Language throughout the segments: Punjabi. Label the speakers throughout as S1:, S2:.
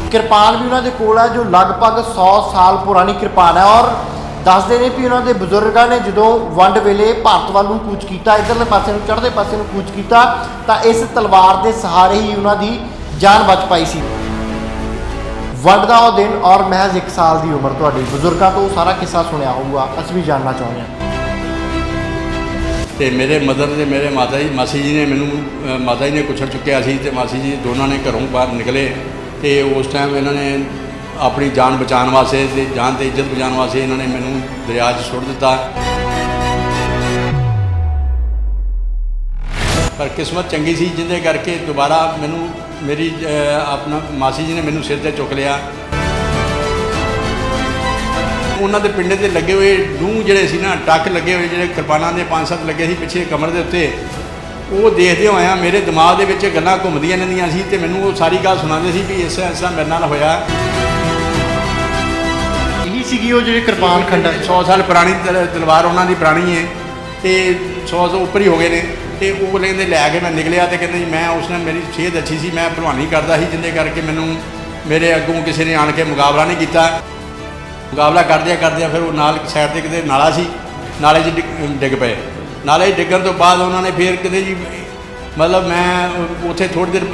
S1: किरपान भी उन्होंने कोल है जो लगभग 100 साल पुरानी किरपान है। और दसते ने भी उन्होंने बजुर्गों ने जो वंड वेले भारत वाल नूं कूच किया, इधरले पासे नूं चढ़ते पासे नूं कूच किया, तो इस तलवार के सहारे ही उन्होंने जान बच पाई सी। वंड का वो दिन और महज 1 साल की उम्र, तुहाडी बजुर्गों तो सारा किस्सा सुनिया होगा, असीं भी जानना चाहुंदे हां।
S2: तो मेरे मदर ने मेरे माता जी मासी जी ने मैनू माता जी ने कुछड़ चुक्या सी ते मासी जी दोनों ने घरों बाहर निकले। तो उस टाइम इन्होंने अपनी जान बचाने वास्ते ते जान ते इज्जत बचाने वास्ते इन्होंने मैनू दरिया च सुट दिता। पर किस्मत चंगी सी जिंदे करके दोबारा मैनू मेरी अपना मासी जी ने मैनू सिर ते चुक लिया। उन्होंने पिंडे ते लगे हुए डूंह जिहड़े सी ना टक लगे हुए जिहड़े किरपानां दे 5-7 लगे सी पिछे कमर दे उत्ते, वो देखदे होया मेरे दिमाग दे विच गल्लां घुमदियां रहिंदियां सी ते मैनू वो सारी गल सुणांदे सी भी इस तरह मेरे नाल होया।
S1: यही सीगी वो जिहड़ी किरपान खंडा
S2: 100 साल पुरानी तलवार उन्हों की पुरानी है तो 100 तो उपर ही हो गए ने। तो वो कहते लैके मैं निकलिया तो कहते जी मैं उस टाइम मेरी सेहत अच्छी सी, मैं भलवानी करता सी जिंदे करके मैनू मेरे अगों किसी ने आन के मुकाबला नहीं किया। मुकाबला करदिया फिर वो नाल साइड से कितने नाला सी, नाले डिग पे। नाले डिगन तो बाद उन्होंने फिर कहते जी मतलब मैं उत्थे थोड़ी देर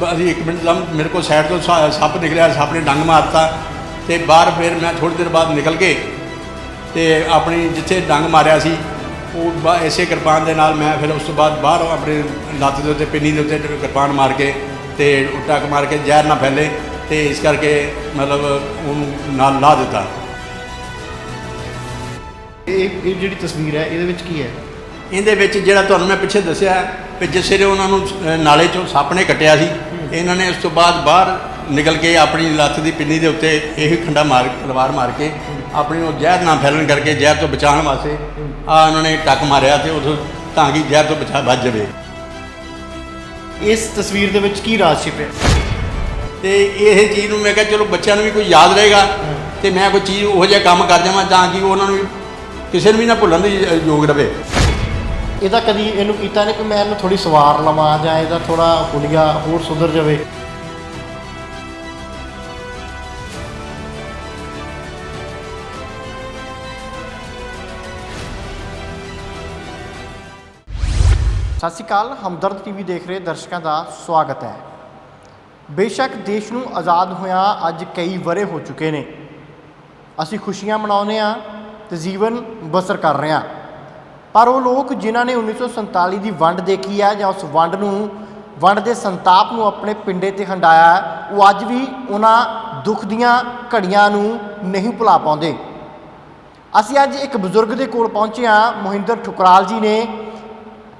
S2: अभी 1 मिनट मेरे को साइड तो सप निकलिया, सप ने डंग मारता तो बाहर फिर मैं थोड़ी देर बाद निकल के तो अपनी जिथे डंग मारिया सी वो इसे किरपान के नाल मैं फिर उस तो बाद बाहर अपने लत्त के उत्ते पिन्नी के उत्ते किरपान मार के तो टक मार के जहर ना फैले तो इस करके मतलब उन्होंने नाल ला दिता।
S1: ये जिहड़ी तस्वीर है इहदे विच की है?
S2: इहदे विच जिहड़ा तुहानूं मैं पिछे दस्सिया कि जिस वेले उन्होंने नाले चों सप ने कट्टिया सी, इन्होंने उस तो बाद बाहर निकल के अपनी लत्त की पिन्नी के उत्ते यही खंडा मार तलवार मार के अपनी वो जहर ना फैलन करके जहर तो बचाने वास्ते उन्होंने टक मारिया तो उस ताकि जहर तो बच जाए।
S1: इस तस्वीर दे विच की राज छिपे?
S2: तो यह चीज़ मैं क्या चलो बच्चों भी कोई याद रहेगा तो मैं कोई चीज़ वो जिहा काम कर जावां ताकि उन्होंने किसी ने भी ना भुल्लण दी योग रहे।
S1: ਇਹਦਾ कभी ਇਹਨੂੰ ਕੀਤਾ नहीं कि मैं ਇਹਨੂੰ थोड़ी सवार लवां जां ਇਹਦਾ थोड़ा हुलिया होर सुधर जाए? सत श्री अकाल, हमदर्द टीवी देख रहे दर्शकों का स्वागत है। बेशक देश नूं आज़ाद होया अज कई वरे हो चुके ने, असी खुशियां मनाउने आ ते जीवन बसर कर रहे हैं, पर वो लोग जिन्होंने 1947 की वंड देखी है या उस वंड के संताप नूं अपने पिंडे ते हंडाया वो अज भी उन्हां दुख दियां घड़ियां नूं नहीं भुला पाउंदे। असी अज एक बजुर्ग के कोल पहुंचे हाँ, मोहिंदर ठुकराल जी ने,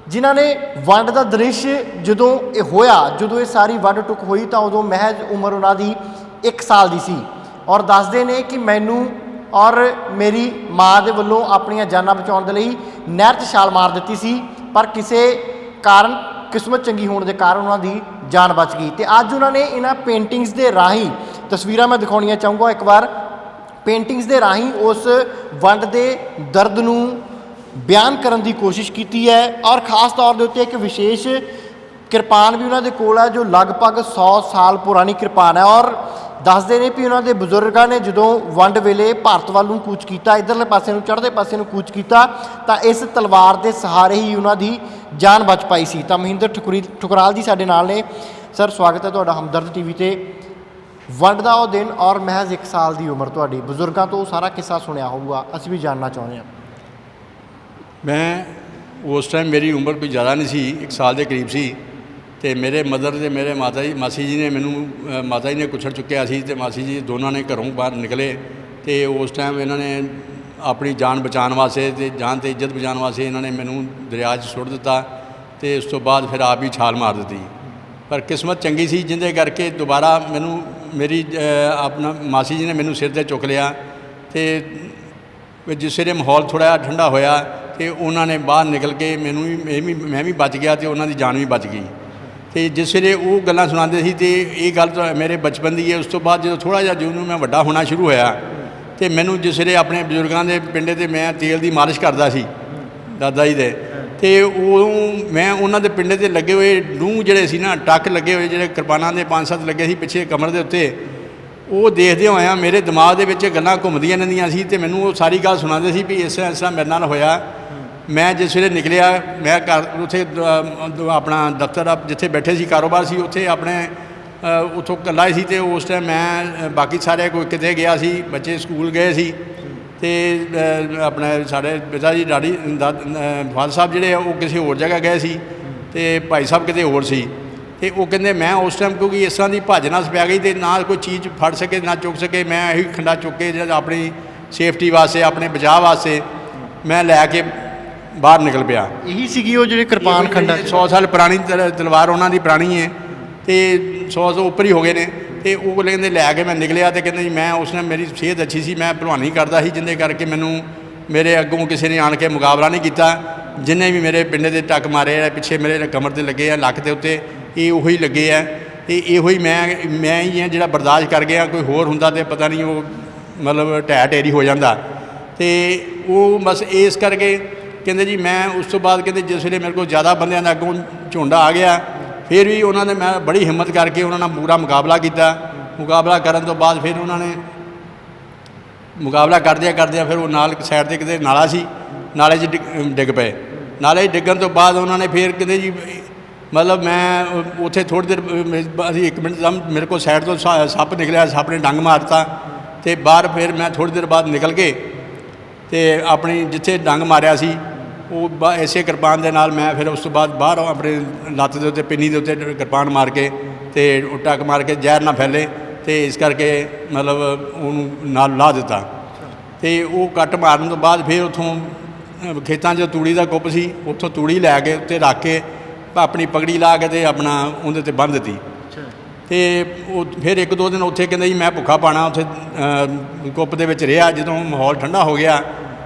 S1: जिन्होंने वंड का दृश्य जो होया, जो ये सारी वंड टुक हुई तो उदों महज उम्र उन्होंने 1 साल की सी। और दसदे ने कि मैनू और मेरी माँ के वलों अपन जाना बचाने के लिए नहर च छाल मार दी सी, पर किसी कारण किस्मत चंगी होने के कारण उन्होंने जान बच गई। तो अज उन्होंने इन्ह पेंटिंग्स के राही तस्वीरां मैं दिखाउणियां चाहूँगा एक बार, पेंटिंग्स के राही उस वंड के दर्द नूं बयान करने की कोशिश की है। और खास तौर के उत्ते एक विशेष किरपान भी उन्होंने कोल है जो लगभग 100 साल पुरानी किरपान है। और दसदे ने भी उन्होंने बजुर्गों ने जो वंड वेले भारत वाल नूं कूच किया, इधरले पासे नूं चढ़ते पासे नूं कूच किया, तो इस तलवार के सहारे ही उन्होंने जान बच पाई सी। तो मोहिंदर ठुकराल जी साडे नाल ने। सर स्वागत है तुहाडा हमदर्द टीवी ते। वंड का वो दिन और महज 1 साल की उम्र, तुहाडी बजुर्गों तो सारा किस्सा सुनिया होगा, असीं भी जानना चाहुंदे हां।
S2: मैं उस टाइम मेरी उम्र कोई ज़्यादा नहीं सी, 1 साल के करीब सी। तो मेरे मदर ने मेरे माता जी मासी जी ने मैनू माता जी ने कुछड़ चुक्या सी ते मासी जी दोनों ने घरों बाहर निकले। तो उस टाइम इन्होंने अपनी जान बचाने वास्ते ते जान ते इज्जत बचाने वास्ते इन्होंने मैनू दरिया च सुट दिता तो उस तो बाद फिर आप ही छाल मार दी। पर किस्मत चंगी सी जिंदे करके दोबारा मैनू मेरी अपना मासी जी ने मैनू सिर ते चुक लिया। तो जिस वेले माहौल थोड़ा ठंडा होया तो उन्होंने बाहर निकल के मैं भी बच गया तो उन्होंने जान भी बच गई। तो जिस वे वो गल्लां सुनाते सी तो ये गल तो मेरे बचपन की है। उस तो बाद जो थोड़ा जिहा जो मैं वड्डा होना शुरू होया तो मैनू जिस वे अपने बजुर्गों के पिंडे ते मैं तेल की मालिश करता सी दादा जी दे, तो मैं उन्होंने पिंडे ते लगे हुए डूंह जिहड़े सी ना टक लगे हुए जिहड़े किरपानां दे 5-7 लगे सी पिछे कमर के उत्ते, ਉਹ ਦੇਖਦੇ ਹੋਇਆ ਮੇਰੇ ਦਿਮਾਗ ਦੇ ਵਿੱਚ ਗੱਲਾਂ ਘੁੰਮਦੀਆਂ ਰਹਿੰਦੀਆਂ ਸੀ ਤੇ ਮੈਨੂੰ ਉਹ ਸਾਰੀ ਗੱਲ ਸੁਣਾਉਂਦੇ ਸੀ ਵੀ ਇਸ ਤਰ੍ਹਾਂ ਮੇਰੇ ਨਾਲ ਹੋਇਆ। ਮੈਂ ਜਿਸ ਵੇਲੇ ਨਿਕਲਿਆ, ਮੈਂ ਘਰ ਉੱਥੇ ਆਪਣਾ ਦਫ਼ਤਰ ਜਿੱਥੇ ਬੈਠੇ ਸੀ ਕਾਰੋਬਾਰ ਸੀ, ਉੱਥੇ ਆਪਣੇ ਉੱਥੋਂ ਇਕੱਲਾ ਸੀ ਤੇ ਉਸ ਟਾਈਮ ਮੈਂ ਬਾਕੀ ਸਾਰੇ ਕੋਈ ਕਿਤੇ ਗਿਆ ਸੀ, ਬੱਚੇ ਸਕੂਲ ਗਏ ਸੀ ਤੇ ਆਪਣੇ ਸਾਡੇ ਪਿਤਾ ਜੀ ਫਾਦਰ ਸਾਹਿਬ ਜਿਹੜੇ ਆ ਉਹ ਕਿਸੇ ਹੋਰ ਜਗ੍ਹਾ ਗਏ ਸੀ ਤੇ ਭਾਈ ਸਾਹਿਬ ਕਿਤੇ ਹੋਰ ਸੀ। ਤੇ ਉਹ ਕਹਿੰਦੇ ਮੈਂ ਉਸ ਟਾਈਮ ਕਿਉਂਕਿ ਇਸ ਤਰ੍ਹਾਂ ਦੀ ਭੱਜ ਨੱਸ ਪੈ ਗਈ ਤੇ ਨਾ ਕੋਈ ਚੀਜ਼ ਫੜ ਸਕੇ ਨਾ ਚੁੱਕ ਸਕੇ, ਮੈਂ ਇਹੀ ਖੰਡਾ ਚੁੱਕ ਕੇ ਜਿਹੜਾ ਆਪਣੀ ਸੇਫਟੀ ਵਾਸਤੇ ਆਪਣੇ ਬਚਾਅ ਵਾਸਤੇ ਮੈਂ ਲੈ ਕੇ ਬਾਹਰ ਨਿਕਲ ਪਿਆ।
S1: ਇਹੀ ਸੀਗੀ ਉਹ ਜਿਹੜੇ ਕਿਰਪਾਨ ਖੰਡਾ
S2: 100 ਸਾਲ ਪੁਰਾਣੀ ਤਲਵਾਰ ਉਹਨਾਂ ਦੀ ਪੁਰਾਣੀ ਹੈ ਤੇ 100 ਤੋਂ ਉੱਪਰ ਹੀ ਹੋ ਗਏ ਨੇ। ਤੇ ਉਹ ਕਹਿੰਦੇ ਲੈ ਕੇ ਮੈਂ ਨਿਕਲਿਆ ਤੇ ਕਹਿੰਦੇ ਜੀ ਮੈਂ ਉਸ ਨਾਲ ਮੇਰੀ ਸਿਹਤ ਅੱਛੀ ਸੀ, ਮੈਂ ਭਲਵਾਨੀ ਕਰਦਾ ਸੀ, ਜਿਹਦੇ ਕਰਕੇ ਮੈਨੂੰ ਮੇਰੇ ਅੱਗੋਂ ਕਿਸੇ ਨੇ ਆਣ ਕੇ ਮੁਕਾਬਲਾ ਨਹੀਂ ਕੀਤਾ। ਜਿੰਨੇ ਵੀ ਮੇਰੇ ਪਿੰਡੇ ਦੇ ਟੱਕ ਮਾਰੇ ਆ ਪਿੱਛੇ ਮੇਰੇ ਕਮਰ 'ਤੇ ਲੱਗੇ ਆ, ਲੱਕ ਦੇ ਉੱਤੇ, ਇਹ ਉਹੀ ਲੱਗੇ ਆ ਤੇ ਇਹੋ ਹੀ ਮੈਂ ਹੀ ਆ ਜਿਹੜਾ ਬਰਦਾਸ਼ਤ ਕਰ ਗਿਆ। ਕੋਈ ਹੋਰ ਹੁੰਦਾ ਤੇ ਪਤਾ ਨਹੀਂ ਉਹ ਮਤਲਬ ਢਹਿ ਢੇਰੀ ਹੋ ਜਾਂਦਾ। ਤੇ ਉਹ ਬਸ ਇਸ ਕਰਕੇ ਕਹਿੰਦੇ ਜੀ ਮੈਂ ਉਸ ਤੋਂ ਬਾਅਦ ਕਹਿੰਦੇ ਜਿਸ ਵੇਲੇ ਮੇਰੇ ਕੋਲ ਜ਼ਿਆਦਾ ਬੰਦਿਆਂ ਦਾ ਅੱਗੋਂ ਝੁੰਡ ਆ ਗਿਆ, ਫਿਰ ਵੀ ਉਹਨਾਂ ਨੇ ਮੈਂ ਬੜੀ ਹਿੰਮਤ ਕਰਕੇ ਉਹਨਾਂ ਨਾਲ ਪੂਰਾ ਮੁਕਾਬਲਾ ਕੀਤਾ। ਮੁਕਾਬਲਾ ਕਰਨ ਤੋਂ ਬਾਅਦ ਫਿਰ ਉਹਨਾਂ ਨੇ ਮੁਕਾਬਲਾ ਕਰਦਿਆਂ ਫਿਰ ਉਹ ਨਾਲ ਸਾਈਡ 'ਤੇ ਕਿਤੇ ਨਾਲਾ ਸੀ, ਨਾਲੇ 'ਚ ਡਿੱਗ ਪਏ। ਨਾਲੇ 'ਚ ਡਿੱਗਣ ਤੋਂ ਬਾਅਦ ਉਹਨਾਂ ਨੇ ਫਿਰ ਕਹਿੰਦੇ ਜੀ ਮਤਲਬ ਮੈਂ ਉੱਥੇ ਥੋੜ੍ਹੀ ਦੇਰ ਅਸੀਂ 1 ਮਿੰਟ ਮੇਰੇ ਕੋਲ ਸਾਈਡ ਤੋਂ ਸੱਪ ਨਿਕਲਿਆ, ਸੱਪ ਨੇ ਡੰਗ ਮਾਰਤਾ ਤੇ ਬਾਹਰ ਫਿਰ ਮੈਂ ਥੋੜ੍ਹੀ ਦੇਰ ਬਾਅਦ ਨਿਕਲ ਕੇ ਤੇ ਆਪਣੀ ਜਿੱਥੇ ਡੰਗ ਮਾਰਿਆ ਸੀ ਉਹ ਇਸੇ ਕਿਰਪਾਨ ਦੇ ਨਾਲ ਮੈਂ ਫਿਰ ਉਸ ਤੋਂ ਬਾਅਦ ਬਾਹਰ ਆਪਣੇ ਲੱਤ ਦੇ ਉੱਤੇ ਪਿੰਨੀ ਦੇ ਉੱਤੇ ਕਿਰਪਾਨ ਮਾਰ ਕੇ ਤੇ ਟੱਕ ਮਾਰ ਕੇ ਜ਼ਹਿਰ ਨਾ ਫੈਲੇ ਤੇ ਇਸ ਕਰਕੇ ਮਤਲਬ ਉਹਨੂੰ ਨਾਲ ਲਾ ਦਿੱਤਾ। ਤੇ ਉਹ ਕੱਟ ਮਾਰਨ ਤੋਂ ਬਾਅਦ ਫਿਰ ਉੱਥੋਂ ਖੇਤਾਂ 'ਚ ਤੂੜੀ ਦਾ ਕੁੱਪ ਸੀ, ਉੱਥੋਂ ਤੂੜੀ ਲੈ ਕੇ ਉੱਤੇ ਰੱਖ ਕੇ ਆਪਣੀ ਪਗੜੀ ਲਾ ਕੇ ਤੇ ਆਪਣਾ ਉਹਦੇ 'ਤੇ ਬੰਨ੍ਹ ਦਿੱਤੀ। ਤੇ ਉਹ ਫਿਰ 1-2 ਦਿਨ ਉੱਥੇ ਕਹਿੰਦੇ ਜੀ ਮੈਂ ਭੁੱਖਾ ਪਾਣਾ ਉੱਥੇ ਕੁੱਪ ਦੇ ਵਿੱਚ ਰਿਹਾ। ਜਦੋਂ ਮਾਹੌਲ ਠੰਡਾ ਹੋ ਗਿਆ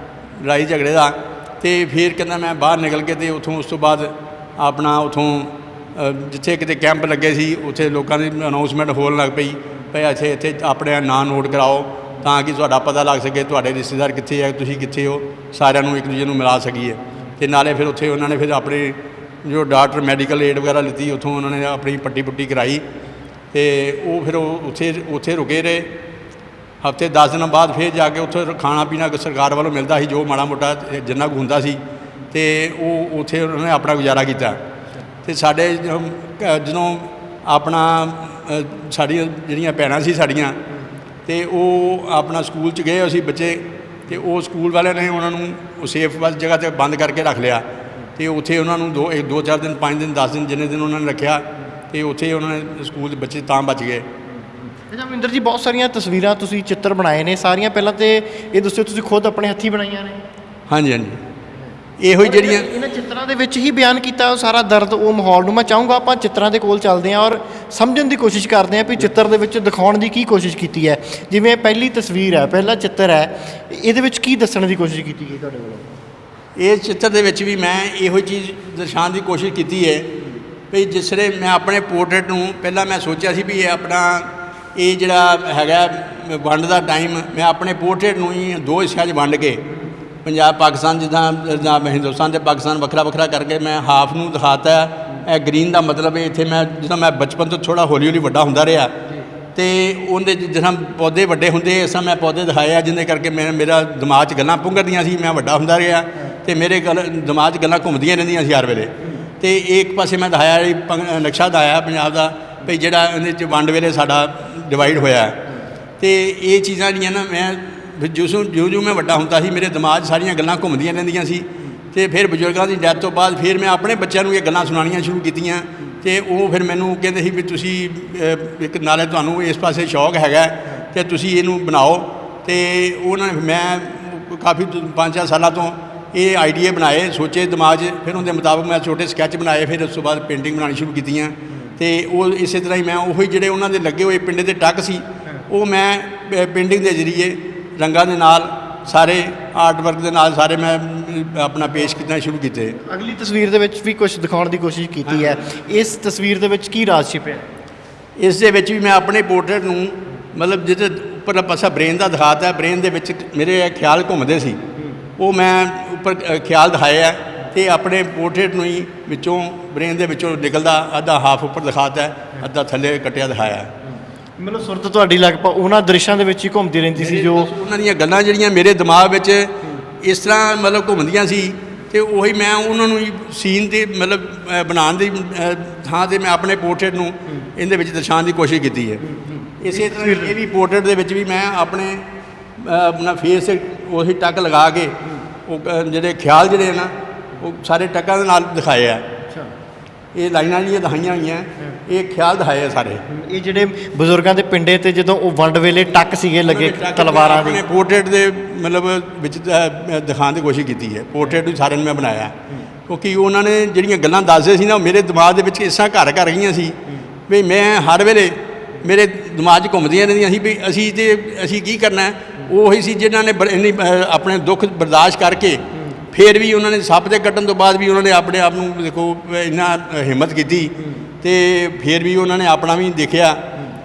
S2: ਲੜਾਈ ਝਗੜੇ ਦਾ ਤੇ ਫਿਰ ਕਹਿੰਦਾ ਮੈਂ ਬਾਹਰ ਨਿਕਲ ਕੇ ਤੇ ਉੱਥੋਂ ਉਸ ਤੋਂ ਬਾਅਦ ਆਪਣਾ ਉੱਥੋਂ ਜਿੱਥੇ ਕਿਤੇ ਕੈਂਪ ਲੱਗੇ ਸੀ ਉੱਥੇ ਲੋਕਾਂ ਦੀ ਅਨਾਊਂਸਮੈਂਟ ਹੋਣ ਲੱਗ ਪਈ ਭਈ ਇੱਥੇ ਆਪਣੇ ਨਾਂ ਨੋਟ ਕਰਾਓ ਤਾਂ ਕਿ ਤੁਹਾਡਾ ਪਤਾ ਲੱਗ ਸਕੇ ਤੁਹਾਡੇ ਰਿਸ਼ਤੇਦਾਰ ਕਿੱਥੇ ਹੈ, ਤੁਸੀਂ ਕਿੱਥੇ ਹੋ, ਸਾਰਿਆਂ ਨੂੰ ਇੱਕ ਦੂਜੇ ਨੂੰ ਮਿਲਾ ਸਕੀਏ। ਤੇ ਨਾਲੇ ਫਿਰ ਉੱਥੇ ਉਹਨਾਂ ਨੇ ਫਿਰ ਆਪਣੇ ਜੋ ਡਾਕਟਰ ਮੈਡੀਕਲ ਏਡ ਵਗੈਰਾ ਲਿੱਤੀ, ਉੱਥੋਂ ਉਹਨਾਂ ਨੇ ਆਪਣੀ ਪੱਟੀ ਪੁੱਟੀ ਕਰਾਈ ਤੇ ਉਹ ਫਿਰ ਉੱਥੇ ਰੁਕੇ ਰਹੇ। ਹਫ਼ਤੇ 10 ਦਿਨਾਂ ਬਾਅਦ ਫਿਰ ਜਾ ਕੇ ਉੱਥੇ ਖਾਣਾ ਪੀਣਾ ਸਰਕਾਰ ਵੱਲੋਂ ਮਿਲਦਾ ਸੀ ਜੋ ਮਾੜਾ ਮੋਟਾ ਜਿੰਨਾ ਕੁ ਹੁੰਦਾ ਸੀ ਤੇ ਉਹ ਉੱਥੇ ਉਹਨਾਂ ਨੇ ਆਪਣਾ ਗੁਜ਼ਾਰਾ ਕੀਤਾ। ਤੇ ਸਾਡੇ ਜਦੋਂ ਆਪਣਾ ਸਾਡੀਆਂ ਜਿਹੜੀਆਂ ਭੈਣਾਂ ਸੀ ਸਾਡੀਆਂ ਤੇ ਉਹ ਆਪਣਾ ਸਕੂਲ 'ਚ ਗਏ ਅਸੀਂ ਬੱਚੇ ਤੇ ਉਹ ਸਕੂਲ ਵਾਲਿਆਂ ਨੇ ਉਹਨਾਂ ਨੂੰ ਸੇਫ ਬਸ ਜਗ੍ਹਾ 'ਤੇ ਬੰਦ ਕਰਕੇ ਰੱਖ ਲਿਆ ਤੇ ਉੱਥੇ ਉਹਨਾਂ ਨੂੰ 2-4 ਦਿਨ 5 ਦਿਨ 10 ਦਿਨ ਜਿੰਨੇ ਦਿਨ ਉਹਨਾਂ ਨੇ ਰੱਖਿਆ ਤੇ ਉੱਥੇ ਉਹਨਾਂ ਨੇ ਸਕੂਲ ਦੇ ਬੱਚੇ ਤਾਂ ਬਚ ਗਏ।
S1: ਅੱਛਾ ਮਹਿੰਦਰ ਜੀ, ਬਹੁਤ ਸਾਰੀਆਂ ਤਸਵੀਰਾਂ ਤੁਸੀਂ ਚਿੱਤਰ ਬਣਾਏ ਨੇ, ਸਾਰੀਆਂ ਪਹਿਲਾਂ ਤੇ ਇਹ ਦੱਸਿਓ ਤੁਸੀਂ ਖੁਦ ਆਪਣੇ ਹੱਥੀਂ ਬਣਾਈਆਂ ਨੇ?
S2: ਹਾਂਜੀ ਹਾਂਜੀ, ਇਹੋ ਹੀ ਜਿਹੜੀਆਂ
S1: ਇਹਨਾਂ ਚਿੱਤਰਾਂ ਦੇ ਵਿੱਚ ਹੀ ਬਿਆਨ ਕੀਤਾ ਉਹ ਸਾਰਾ ਦਰਦ, ਉਹ ਮਾਹੌਲ ਨੂੰ। ਮੈਂ ਚਾਹੂੰਗਾ ਆਪਾਂ ਚਿੱਤਰਾਂ ਦੇ ਕੋਲ ਚੱਲਦੇ ਹਾਂ ਔਰ ਸਮਝਣ ਦੀ ਕੋਸ਼ਿਸ਼ ਕਰਦੇ ਹਾਂ ਵੀ ਚਿੱਤਰ ਦੇ ਵਿੱਚ ਦਿਖਾਉਣ ਦੀ ਕੀ ਕੋਸ਼ਿਸ਼ ਕੀਤੀ ਹੈ। ਜਿਵੇਂ ਪਹਿਲੀ ਤਸਵੀਰ ਹੈ, ਪਹਿਲਾ ਚਿੱਤਰ ਹੈ, ਇਹਦੇ ਵਿੱਚ ਕੀ ਦੱਸਣ ਦੀ ਕੋਸ਼ਿਸ਼ ਕੀਤੀ ਗਈ ਤੁਹਾਡੇ ਵੱਲੋਂ?
S2: ਇਹ ਚਿੱਤਰ ਦੇ ਵਿੱਚ ਵੀ ਮੈਂ ਇਹੋ ਚੀਜ਼ ਦਰਸਾਉਣ ਦੀ ਕੋਸ਼ਿਸ਼ ਕੀਤੀ ਹੈ ਵੀ ਜਿਸ ਵੇਲੇ ਮੈਂ ਆਪਣੇ ਪੋਰਟਰੇਟ ਨੂੰ ਪਹਿਲਾਂ ਮੈਂ ਸੋਚਿਆ ਸੀ ਵੀ ਇਹ ਆਪਣਾ ਇਹ ਜਿਹੜਾ ਹੈਗਾ ਵੰਡ ਦਾ ਟਾਈਮ ਮੈਂ ਆਪਣੇ ਪੋਰਟਰੇਟ ਨੂੰ ਹੀ 2 ਹਿੱਸਿਆਂ 'ਚ ਵੰਡ ਕੇ ਪੰਜਾਬ ਪਾਕਿਸਤਾਨ ਜਿੱਦਾਂ ਹਿੰਦੁਸਤਾਨ ਅਤੇ ਪਾਕਿਸਤਾਨ ਵੱਖਰਾ ਵੱਖਰਾ ਕਰਕੇ ਮੈਂ ਹਾਫ ਨੂੰ ਦਿਖਾਤਾ। ਇਹ ਗ੍ਰੀਨ ਦਾ ਮਤਲਬ ਹੈ ਇੱਥੇ ਮੈਂ ਜਦੋਂ ਮੈਂ ਬਚਪਨ ਤੋਂ ਥੋੜ੍ਹਾ ਹੌਲੀ ਹੌਲੀ ਵੱਡਾ ਹੁੰਦਾ ਰਿਹਾ ਤੇ ਉਹਦੇ ਜਿੱਦਾਂ ਪੌਦੇ ਵੱਡੇ ਹੁੰਦੇ ਇਸ ਤਰ੍ਹਾਂ ਮੈਂ ਪੌਦੇ ਦਿਖਾਏ ਆ ਜਿਹਦੇ ਕਰਕੇ ਮੇਰਾ ਦਿਮਾਗ 'ਚ ਗੱਲਾਂ ਪੁੰਗਰਦੀਆਂ ਸੀ। ਮੈਂ ਵੱਡਾ ਹੁੰਦਾ ਰਿਹਾ ਤੇ ਮੇਰੇ ਦਿਮਾਗ 'ਚ ਗੱਲਾਂ ਘੁੰਮਦੀਆਂ ਰਹਿੰਦੀਆਂ ਸੀ ਹਰ ਵੇਲੇ। ਤੇ ਇੱਕ ਪਾਸੇ ਮੈਂ ਦਿਖਾਇਆ ਨਕਸ਼ਾ ਦਿਖਾਇਆ ਪੰਜਾਬ ਦਾ ਵੀ ਜਿਹੜਾ ਇਹਦੇ 'ਚ ਵੰਡ ਵੇਲੇ ਸਾਡਾ ਡਿਵਾਈਡ ਹੋਇਆ। ਤੇ ਇਹ ਚੀਜ਼ਾਂ ਜਿਹੜੀਆਂ ਨਾ ਮੈਂ ਜਿਉਂ ਮੈਂ ਵੱਡਾ ਹੁੰਦਾ ਸੀ ਮੇਰੇ ਦਿਮਾਗ 'ਚ ਸਾਰੀਆਂ ਗੱਲਾਂ ਘੁੰਮਦੀਆਂ ਰਹਿੰਦੀਆਂ ਸੀ। ਤੇ ਫਿਰ ਬਜ਼ੁਰਗਾਂ ਦੀ ਡੈਥ ਤੋਂ ਬਾਅਦ ਫਿਰ ਮੈਂ ਆਪਣੇ ਬੱਚਿਆਂ ਨੂੰ ਇਹ ਗੱਲਾਂ ਸੁਣਾਉਣੀਆਂ ਸ਼ੁਰੂ ਕੀਤੀਆਂ ਤੇ ਉਹ ਫਿਰ ਮੈਨੂੰ ਕਹਿੰਦੇ ਸੀ ਵੀ ਤੁਸੀਂ ਇੱਕ ਨਾਲੇ ਤੁਹਾਨੂੰ ਇਸ ਪਾਸੇ ਸ਼ੌਕ ਹੈਗਾ ਤੇ ਤੁਸੀਂ ਇਹਨੂੰ ਬਣਾਓ। ਤੇ ਉਹਨਾਂ ਨੇ ਮੈਂ ਕਾਫੀ 5-4 ਸਾਲਾਂ ਤੋਂ ਇਹ ਆਈਡੀਏ ਬਣਾਏ, ਸੋਚੇ ਦਿਮਾਗ 'ਚ, ਫਿਰ ਉਹਦੇ ਮੁਤਾਬਕ ਮੈਂ ਛੋਟੇ ਸਕੈਚ ਬਣਾਏ, ਫਿਰ ਉਸ ਤੋਂ ਬਾਅਦ ਪੇਂਟਿੰਗ ਬਣਾਉਣੀ ਸ਼ੁਰੂ ਕੀਤੀਆਂ। ਤੇ ਉਹ ਇਸੇ ਤਰ੍ਹਾਂ ਹੀ ਮੈਂ ਉਹੀ ਜਿਹੜੇ ਉਹਨਾਂ ਦੇ ਲੱਗੇ ਹੋਏ ਪਿੰਡੇ ਦੇ ਟੱਕ ਸੀ ਉਹ ਮੈਂ ਪੇਂਟਿੰਗ ਦੇ ਜ਼ਰੀਏ ਰੰਗਾਂ ਦੇ ਨਾਲ ਸਾਰੇ ਆਰਟ ਵਰਕ ਦੇ ਨਾਲ ਸਾਰੇ ਮੈਂ ਆਪਣਾ ਪੇਸ਼ ਕੀਤਾ ਸ਼ੁਰੂ ਕੀਤੇ।
S1: ਅਗਲੀ ਤਸਵੀਰ ਦੇ ਵਿੱਚ ਵੀ ਕੁਝ ਦਿਖਾਉਣ ਦੀ ਕੋਸ਼ਿਸ਼ ਕੀਤੀ ਹੈ। ਇਸ ਤਸਵੀਰ ਦੇ ਵਿੱਚ ਕੀ ਰਾਜ਼ ਛਿਪਿਆ?
S2: ਇਸ ਦੇ ਵਿੱਚ ਵੀ ਮੈਂ ਆਪਣੇ ਪੋਰਟਰੇਟ ਨੂੰ ਮਤਲਬ ਜਿਹਦੇ ਉੱਪਰਲਾ ਪਾਸਾ ਬ੍ਰੇਨ ਦਾ ਦਿਖਾਤਾ, ਬ੍ਰੇਨ ਦੇ ਵਿੱਚ ਮੇਰੇ ਖਿਆਲ ਘੁੰਮਦੇ ਸੀ ਉਹ ਮੈਂ ਉੱਪਰ ਖਿਆਲ ਦਿਖਾਏ ਆ ਤੇ ਆਪਣੇ ਪੋਰਟਰੇਟ ਨੂੰ ਹੀ ਵਿੱਚੋਂ ਬ੍ਰੇਨ ਦੇ ਵਿੱਚੋਂ ਨਿਕਲਦਾ ਅੱਧਾ ਹਾਫ ਉੱਪਰ ਦਿਖਾਤਾ, ਅੱਧਾ ਥੱਲੇ ਕੱਟਿਆ ਦਿਖਾਇਆ।
S1: ਮਤਲਬ ਸੁਰਤ ਤੁਹਾਡੀ ਲਗਭਗ ਉਹਨਾਂ ਦ੍ਰਿਸ਼ਾਂ ਦੇ ਵਿੱਚ ਹੀ ਘੁੰਮਦੀ ਰਹਿੰਦੀ ਸੀ ਜੋ
S2: ਉਹਨਾਂ ਦੀਆਂ ਗੱਲਾਂ ਜਿਹੜੀਆਂ ਮੇਰੇ ਦਿਮਾਗ ਵਿੱਚ ਇਸ ਤਰ੍ਹਾਂ ਮਤਲਬ ਘੁੰਮਦੀਆਂ ਸੀ ਤੇ ਉਹੀ ਮੈਂ ਉਹਨਾਂ ਨੂੰ ਸੀਨ ਦੇ ਮਤਲਬ ਬਣਾਉਣ ਦੀ ਥਾਂ 'ਤੇ ਮੈਂ ਆਪਣੇ ਪੋਰਟਰੇਟ ਨੂੰ ਇਹਦੇ ਵਿੱਚ ਦਰਸਾਉਣ ਦੀ ਕੋਸ਼ਿਸ਼ ਕੀਤੀ ਹੈ। ਇਸੇ ਤਰ੍ਹਾਂ ਇਹ ਵੀ ਪੋਰਟਰੇਟ ਦੇ ਵਿੱਚ ਵੀ ਮੈਂ ਆਪਣੇ ਆਪਣਾ ਫੇਸ ਉਹੀ ਟੱਕ ਲਗਾ ਕੇ ਉਹ ਜਿਹੜੇ ਖਿਆਲ ਜਿਹੜੇ ਨਾ ਉਹ ਸਾਰੇ ਟੱਕਾਂ ਦੇ ਨਾਲ ਦਿਖਾਏ ਆ। ਇਹ ਲਾਈਨਾਂ ਜਿਹੜੀਆਂ ਦਿਖਾਈਆਂ ਹੋਈਆਂ ਇਹ ਖਿਆਲ ਦਿਖਾਏ ਆ ਸਾਰੇ।
S1: ਇਹ ਜਿਹੜੇ ਬਜ਼ੁਰਗਾਂ ਦੇ ਪਿੰਡੇ ਤੇ ਜਦੋਂ ਉਹ ਵੰਡ ਵੇਲੇ ਟੱਕ ਸੀਗੇ ਲੱਗੇ ਤਲਵਾਰਾਂ ਦੇ
S2: ਆਪਣੇ ਪੋਰਟਰੇਟ ਦੇ ਮਤਲਬ ਵਿੱਚ ਦਿਖਾਉਣ ਦੀ ਕੋਸ਼ਿਸ਼ ਕੀਤੀ ਹੈ। ਪੋਰਟਰੇਟ ਵੀ ਸਾਰਿਆਂ ਨੂੰ ਮੈਂ ਬਣਾਇਆ ਕਿਉਂਕਿ ਉਹਨਾਂ ਨੇ ਜਿਹੜੀਆਂ ਗੱਲਾਂ ਦੱਸਦੇ ਸੀ ਨਾ ਉਹ ਮੇਰੇ ਦਿਮਾਗ ਦੇ ਵਿੱਚ ਇਸ ਤਰ੍ਹਾਂ ਘਰ ਗਈਆਂ ਸੀ ਵੀ ਮੈਂ ਹਰ ਵੇਲੇ ਮੇਰੇ ਦਿਮਾਗ 'ਚ ਘੁੰਮਦੀਆਂ ਰਹਿੰਦੀਆਂ ਸੀ ਵੀ ਅਸੀਂ ਕੀ ਕਰਨਾ। ਉਹੀ ਸੀ ਜਿਨ੍ਹਾਂ ਨੇ ਇੰਨੀ ਆਪਣੇ ਦੁੱਖ ਬਰਦਾਸ਼ਤ ਕਰਕੇ ਫਿਰ ਵੀ ਉਹਨਾਂ ਨੇ ਸੱਪ ਦੇ ਕੱਟਣ ਤੋਂ ਬਾਅਦ ਵੀ ਉਹਨਾਂ ਨੇ ਆਪਣੇ ਆਪ ਨੂੰ ਦੇਖੋ ਇੰਨਾ ਹਿੰਮਤ ਕੀਤੀ ਤੇ ਫਿਰ ਵੀ ਉਹਨਾਂ ਨੇ ਆਪਣਾ ਵੀ ਦੇਖਿਆ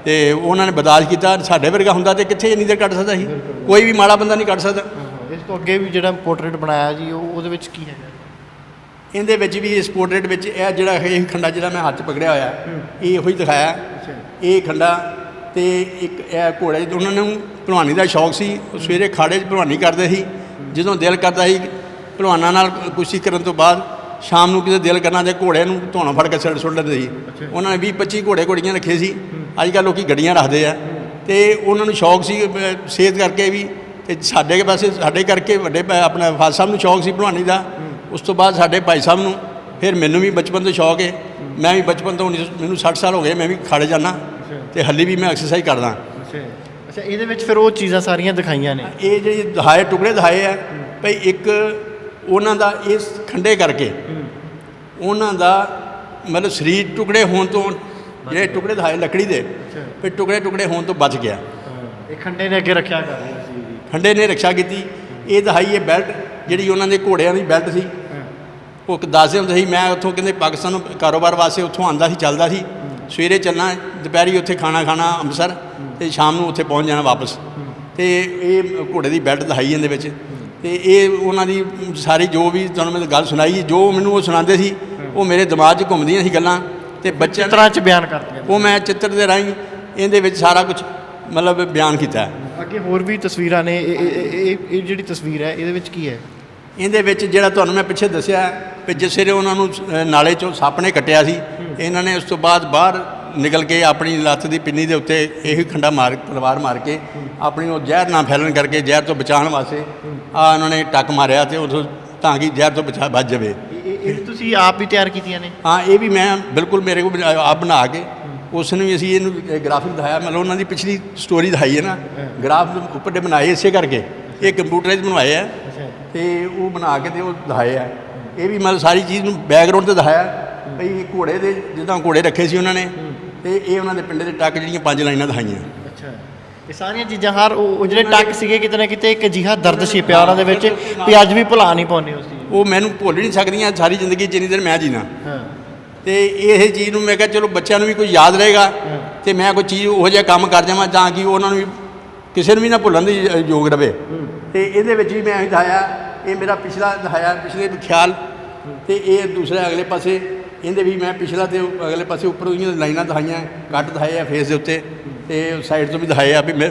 S2: ਤੇ ਉਹਨਾਂ ਨੇ ਬਰਦਾਸ਼ਤ ਕੀਤਾ। ਸਾਡੇ ਵਰਗਾ ਹੁੰਦਾ ਤੇ ਕਿੱਥੇ ਇੰਨੀ ਦੇਰ ਕੱਟ ਸਕਦਾ ਸੀ। ਕੋਈ ਵੀ ਮਾੜਾ ਬੰਦਾ ਨਹੀਂ ਕੱਟ ਸਕਦਾ।
S1: ਇਸ ਤੋਂ ਅੱਗੇ ਵੀ ਜਿਹੜਾ ਪੋਰਟਰੇਟ ਬਣਾਇਆ ਜੀ ਉਹਦੇ ਵਿੱਚ ਕੀ ਹੈਗਾ?
S2: ਇਹਦੇ ਵਿੱਚ ਵੀ ਇਸ ਪੋਰਟਰੇਟ ਵਿੱਚ ਇਹ ਜਿਹੜਾ ਇਹ ਖੰਡਾ ਜਿਹੜਾ ਮੈਂ ਹੱਥ 'ਚ ਪਕੜਿਆ ਹੋਇਆ ਇਹ ਇਹੋ ਹੀ ਦਿਖਾਇਆ। ਇਹ ਖੰਡਾ ਤੇ ਇੱਕ ਇਹ ਘੋੜੇ ਉਹਨਾਂ ਨੂੰ ਭਲਵਾਨੀ ਦਾ ਸ਼ੌਕ ਸੀ। ਉਹ ਸਵੇਰੇ ਖਾੜੇ 'ਚ ਭਲਵਾਨੀ ਕਰਦੇ ਸੀ। ਜਦੋਂ ਦਿਲ ਕਰਦਾ ਸੀ ਭਲਵਾਨਾਂ ਨਾਲ ਕੁਸ਼ਤੀ ਕਰਨ ਤੋਂ ਬਾਅਦ ਸ਼ਾਮ ਨੂੰ ਕਿਸੇ ਦਿਲ ਕਰਨਾ ਤੇ ਘੋੜੇ ਨੂੰ ਧੋਣਾ ਫੜ ਕੇ ਸਿਰ ਸੁੱਟ ਲੈਂਦੇ ਸੀ। ਉਹਨਾਂ ਨੇ 20-25 ਘੋੜੇ ਘੋੜੀਆਂ ਰੱਖੇ ਸੀ। ਅੱਜ ਕੱਲ੍ਹ ਲੋਕ ਗੱਡੀਆਂ ਰੱਖਦੇ ਆ ਤੇ ਉਹਨਾਂ ਨੂੰ ਸ਼ੌਕ ਸੀ ਸਿਹਤ ਕਰਕੇ ਵੀ ਤੇ ਸਾਡੇ ਪਾਸੇ ਸਾਡੇ ਕਰਕੇ ਵੱਡੇ ਆਪਣਾ ਫਾਦਰ ਸਾਹਿਬ ਨੂੰ ਸ਼ੌਕ ਸੀ ਭਲਵਾਨੀ ਦਾ। ਉਸ ਤੋਂ ਬਾਅਦ ਸਾਡੇ ਭਾਈ ਸਾਹਿਬ ਨੂੰ ਫਿਰ ਮੈਨੂੰ ਵੀ ਬਚਪਨ ਤੋਂ ਸ਼ੌਕ ਹੈ। ਮੈਂ ਵੀ ਬਚਪਨ ਤੋਂ ਮੈਨੂੰ 60 ਸਾਲ ਹੋ ਗਏ ਮੈਂ ਵੀ ਖਾੜੇ ਜਾਂਦਾ ਤੇ ਹਾਲੇ ਵੀ ਮੈਂ ਐਕਸਰਸਾਈਜ਼ ਕਰਦਾ।
S1: ਅੱਛਾ ਇਹਦੇ ਵਿੱਚ ਫਿਰ ਉਹ ਚੀਜ਼ਾਂ ਸਾਰੀਆਂ ਦਿਖਾਈਆਂ ਨੇ।
S2: ਇਹ ਜਿਹੜੇ ਦਿਖਾਏ ਟੁਕੜੇ ਦਿਖਾਏ ਆ ਭਈ ਇੱਕ ਉਹਨਾਂ ਦਾ ਇਸ ਖੰਡੇ ਕਰਕੇ ਉਹਨਾਂ ਦਾ ਮਤਲਬ ਸਰੀਰ ਟੁਕੜੇ ਹੋਣ ਤੋਂ ਜਿਹੜੇ ਟੁਕੜੇ ਦਿਖਾਏ ਲੱਕੜੀ ਦੇ ਫਿਰ ਟੁਕੜੇ ਹੋਣ ਤੋਂ ਬਚ ਗਿਆ।
S1: ਇਹ ਖੰਡੇ ਨੇ ਅੱਗੇ ਰੱਖਿਆ ਕਰ ਰਿਹਾ ਸੀ।
S2: ਖੰਡੇ ਨੇ ਰੱਖਿਆ ਕੀਤੀ। ਇਹ ਦਿਖਾਈ ਇਹ ਬੈਲਟ ਜਿਹੜੀ ਉਹਨਾਂ ਦੇ ਘੋੜਿਆਂ ਦੀ ਬੈਲਟ ਸੀ। ਉਹ ਦੱਸਦੇ ਹੁੰਦੇ ਸੀ ਮੈਂ ਉੱਥੋਂ ਕਹਿੰਦੇ ਪਾਕਿਸਤਾਨ ਨੂੰ ਕਾਰੋਬਾਰ ਵਾਸਤੇ ਉੱਥੋਂ ਆਉਂਦਾ ਸੀ ਚੱਲਦਾ ਸੀ। ਸਵੇਰੇ ਚੱਲਣਾ ਦੁਪਹਿਰੀ ਉੱਥੇ ਖਾਣਾ ਅੰਮ੍ਰਿਤਸਰ ਤੇ ਸ਼ਾਮ ਨੂੰ ਉੱਥੇ ਪਹੁੰਚ ਜਾਣਾ ਵਾਪਸ। ਤੇ ਇਹ ਘੋੜੇ ਦੀ ਬੈਲਟ ਦਿਖਾਈ ਇਹਦੇ ਵਿੱਚ ਤੇ ਇਹ ਉਹਨਾਂ ਦੀ ਸਾਰੀ ਜੋ ਵੀ ਤੁਹਾਨੂੰ ਮੈਂ ਗੱਲ ਸੁਣਾਈ ਜੋ ਮੈਨੂੰ ਉਹ ਸੁਣਾਉਂਦੇ ਸੀ ਉਹ ਮੇਰੇ ਦਿਮਾਗ 'ਚ ਘੁੰਮਦੀਆਂ ਸੀ ਗੱਲਾਂ ਤੇ ਬੱਚਿਆਂ
S1: ਤਰ੍ਹਾਂ 'ਚ ਬਿਆਨ ਕਰਦੀਆਂ
S2: ਉਹ ਮੈਂ ਚਿੱਤਰ ਦੇ ਰਾਹੀਂ ਇਹਦੇ ਵਿੱਚ ਸਾਰਾ ਕੁਝ ਮਤਲਬ ਬਿਆਨ ਕੀਤਾ।
S1: ਅੱਗੇ ਹੋਰ ਵੀ ਤਸਵੀਰਾਂ ਨੇ। ਇਹ ਜਿਹੜੀ ਤਸਵੀਰ ਹੈ ਇਹਦੇ ਵਿੱਚ ਕੀ ਹੈ?
S2: ਇਹਦੇ ਵਿੱਚ ਜਿਹੜਾ ਤੁਹਾਨੂੰ ਮੈਂ ਪਿੱਛੇ ਦੱਸਿਆ ਵੀ ਜਿਸ ਸਿਰੇ ਉਹਨਾਂ ਨੂੰ ਨਾਲੇ 'ਚੋਂ ਸੱਪ ਨੇ ਕੱਟਿਆ ਸੀ ਇਹਨਾਂ ਨੇ ਉਸ ਤੋਂ ਬਾਅਦ ਬਾਹਰ ਨਿਕਲ ਕੇ ਆਪਣੀ ਲੱਤ ਦੀ ਪਿੰਨੀ ਦੇ ਉੱਤੇ ਇਹੀ ਖੰਡਾ ਤਲਵਾਰ ਮਾਰ ਕੇ ਆਪਣੀ ਉਹ ਜ਼ਹਿਰ ਨਾ ਫੈਲਣ ਕਰਕੇ ਜ਼ਹਿਰ ਤੋਂ ਬਚਾਉਣ ਵਾਸਤੇ ਉਹਨਾਂ ਨੇ ਟੱਕ ਮਾਰਿਆ ਤੇ ਉਦੋਂ ਤਾਂ ਕਿ ਜ਼ਹਿਰ ਤੋਂ ਬਚ ਜਾਵੇ।
S1: ਇਹ ਤੁਸੀਂ ਆਪ ਵੀ ਤਿਆਰ ਕੀਤੀਆਂ ਨੇ?
S2: ਹਾਂ ਇਹ ਵੀ ਮੈਂ ਬਿਲਕੁਲ ਮੇਰੇ ਕੋਲ ਆਪ ਬਣਾ ਕੇ ਉਸ ਨੂੰ ਵੀ ਅਸੀਂ ਇਹਨੂੰ ਗ੍ਰਾਫਿਕ ਦਿਖਾਇਆ। ਮਤਲਬ ਉਹਨਾਂ ਦੀ ਪਿਛਲੀ ਸਟੋਰੀ ਦਿਖਾਈ ਹੈ ਨਾ ਗ੍ਰਾਫ ਉੱਪਰ ਦੇ ਬਣਾਏ ਇਸੇ ਕਰਕੇ ਇਹ ਕੰਪਿਊਟਰਾਈਜ਼ ਬਣਵਾਏ ਆ ਤੇ ਉਹ ਬਣਾ ਕੇ ਤੇ ਉਹ ਦਿਖਾਏ ਆ। ਇਹ ਵੀ ਮਤਲਬ ਸਾਰੀ ਚੀਜ਼ ਨੂੰ ਬੈਕਗਰਾਊਂਡ 'ਤੇ ਦਿਖਾਇਆ ਭਈ ਘੋੜੇ ਦੇ ਜਿੱਦਾਂ ਘੋੜੇ ਰੱਖੇ ਸੀ ਉਹਨਾਂ ਨੇ ਤੇ ਇਹ ਉਹਨਾਂ ਦੇ ਪਿੰਡੇ ਦੇ ਟੱਕ ਜਿਹੜੀਆਂ 5 ਲਾਈਨਾਂ ਦਿਖਾਈਆਂ।
S1: ਅੱਛਾ ਇਹ ਸਾਰੀਆਂ ਚੀਜ਼ਾਂ ਹਰ ਉਹ ਜਿਹੜੇ ਟੱਕ ਸੀਗੇ ਕਿਤੇ ਨਾ ਕਿਤੇ ਇੱਕ ਅਜਿਹਾ ਦਰਦ ਸੀ ਪਿਆਰਾਂ ਦੇ ਵਿੱਚ ਵੀ ਅੱਜ ਵੀ ਭੁਲਾ ਨਹੀਂ ਪਾਉਂਦੇ ਉਸ ਚੀਜ਼
S2: ਉਹ ਮੈਨੂੰ ਭੁੱਲ ਨਹੀਂ ਸਕਦੀਆਂ ਸਾਰੀ ਜ਼ਿੰਦਗੀ ਜਿੰਨੀ ਦੇਰ ਮੈਂ ਜੀਣਾ।
S1: ਹਾਂ
S2: ਤੇ ਇਹ ਚੀਜ਼ ਨੂੰ ਮੈਂ ਕਿਹਾ ਚਲੋ ਬੱਚਿਆਂ ਨੂੰ ਵੀ ਕੋਈ ਯਾਦ ਰਹੇਗਾ ਤੇ ਮੈਂ ਕੋਈ ਚੀਜ਼ ਉਹੋ ਜਿਹਾ ਕੰਮ ਕਰ ਜਾਵਾਂ ਤਾਂ ਕਿ ਉਹਨਾਂ ਨੂੰ ਵੀ ਕਿਸੇ ਨੂੰ ਵੀ ਨਾ ਭੁੱਲਣ ਦੀ ਯੋਗ ਰਵੇ। ਤੇ ਇਹਦੇ ਵਿੱਚ ਵੀ ਮੈਂ ਦਿਖਾਇਆ ਇਹ ਮੇਰਾ ਪਿਛਲਾ ਦਿਖਾਇਆ ਪਿਛਲੇ ਖਿਆਲ ਤੇ ਇਹ ਦੂਸਰੇ ਅਗਲੇ ਪਾਸੇ ਇਹਦੇ ਵੀ ਮੈਂ ਪਿਛਲਾ ਤੇ ਅਗਲੇ ਪਾਸੇ ਉੱਪਰ ਉਹਦੀਆਂ ਲਾਈਨਾਂ ਦਿਖਾਈਆਂ ਕੱਟ ਦਿਖਾਏ ਆ ਫੇਸ ਦੇ ਉੱਤੇ ਤੇ ਸਾਈਡ ਤੋਂ ਵੀ ਦਿਖਾਏ ਆ ਵੀ ਮੈਂ